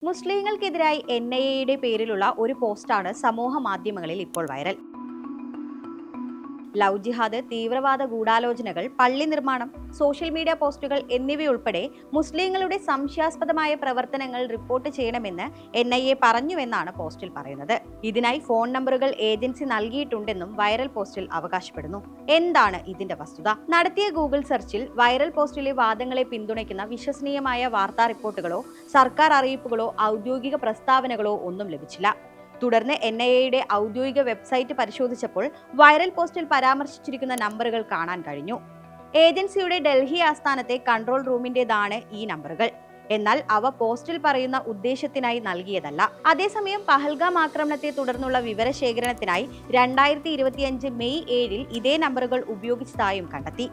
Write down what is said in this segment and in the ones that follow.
മുസ്ലിങ്ങൾക്കെതിരായി NIA പേരിലുള്ള ഒരു പോസ്റ്റാണ് സമൂഹ മാധ്യമങ്ങളിൽ ഇപ്പോൾ വൈറൽ. ലവ് ജിഹാദ്, തീവ്രവാദ ഗൂഢാലോചനകൾ, പള്ളി നിർമ്മാണം, സോഷ്യൽ മീഡിയ പോസ്റ്റുകൾ എന്നിവയുൾപ്പെടെ മുസ്ലിങ്ങളുടെ സംശയാസ്പദമായ പ്രവർത്തനങ്ങൾ റിപ്പോർട്ട് ചെയ്യണമെന്ന് NIA പറഞ്ഞുവെന്നാണ് പോസ്റ്റിൽ പറയുന്നത്. ഇതിനായി ഫോൺ നമ്പറുകൾ ഏജൻസി നൽകിയിട്ടുണ്ടെന്നും വൈറൽ പോസ്റ്റിൽ അവകാശപ്പെടുന്നു. എന്താണ് ഇതിന്റെ വസ്തുത? നടത്തിയ ഗൂഗിൾ സെർച്ചിൽ വൈറൽ പോസ്റ്റിലെ വാദങ്ങളെ പിന്തുണയ്ക്കുന്ന വിശ്വസനീയമായ വാർത്താ റിപ്പോർട്ടുകളോ സർക്കാർ അറിയിപ്പുകളോ ഔദ്യോഗിക പ്രസ്താവനകളോ ഒന്നും ലഭിച്ചില്ല. തുടർന്ന് NIA ഔദ്യോഗിക വെബ്സൈറ്റ് പരിശോധിച്ചപ്പോൾ വൈറൽ പോസ്റ്റിൽ പരാമർശിച്ചിരിക്കുന്ന നമ്പറുകൾ കാണാൻ കഴിഞ്ഞു. ഏജൻസിയുടെ ഡൽഹി ആസ്ഥാനത്തെ കൺട്രോൾ റൂമിന്റേതാണ് ഈ നമ്പറുകൾ. എന്നാൽ അവ പോസ്റ്റിൽ പറയുന്ന ഉദ്ദേശത്തിനായി നൽകിയതല്ല. അതേസമയം പഹൽഗാം ആക്രമണത്തെ തുടർന്നുള്ള വിവരശേഖരണത്തിനായി 2025 മെയ് 7 ഇതേ നമ്പറുകൾ ഉപയോഗിച്ചതായും കണ്ടെത്തി.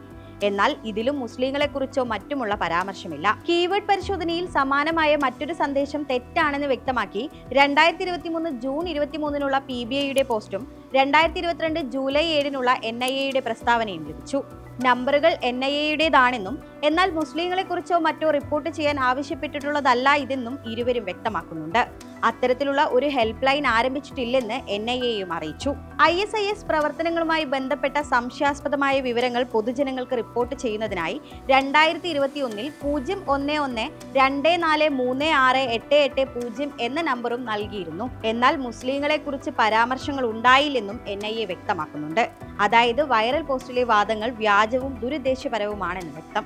എന്നാൽ ഇതിലും മുസ്ലിങ്ങളെക്കുറിച്ചോ മറ്റുമുള്ള പരാമർശമില്ല. കീവേഡ് പരിശോധനയിൽ സമാനമായ മറ്റൊരു സന്ദേശം തെറ്റാണെന്ന് വ്യക്തമാക്കി 2023 ജൂൺ 23 PBIയുടെ പോസ്റ്റും 2022 ജൂലൈ 7 NIA പ്രസ്താവനയും ലഭിച്ചു. നമ്പറുകൾ NIAയുടേതാണെന്നും എന്നാൽ മുസ്ലിങ്ങളെക്കുറിച്ചോ മറ്റോ റിപ്പോർട്ട് ചെയ്യാൻ ആവശ്യപ്പെട്ടിട്ടുള്ളതല്ല ഇതെന്നും ഇരുവരും വ്യക്തമാക്കുന്നുണ്ട്. അത്തരത്തിലുള്ള ഒരു ഹെൽപ്പ് ലൈൻ ആരംഭിച്ചിട്ടില്ലെന്ന് NIAയും അറിയിച്ചു. ISIS പ്രവർത്തനങ്ങളുമായി ബന്ധപ്പെട്ട സംശയാസ്പദമായ വിവരങ്ങൾ പൊതുജനങ്ങൾക്ക് റിപ്പോർട്ട് ചെയ്യുന്നതിനായി 2021 01124368880 എന്ന നമ്പറും നൽകിയിരുന്നു. എന്നാൽ മുസ്ലിങ്ങളെക്കുറിച്ച് പരാമർശങ്ങൾ ഉണ്ടായില്ലെന്നും NIA വ്യക്തമാക്കുന്നുണ്ട്. അതായത് വൈറൽ പോസ്റ്റിലെ വാദങ്ങൾ വ്യാജവും ദുരുദ്ദേശപരവുമാണെന്ന് വ്യക്തം.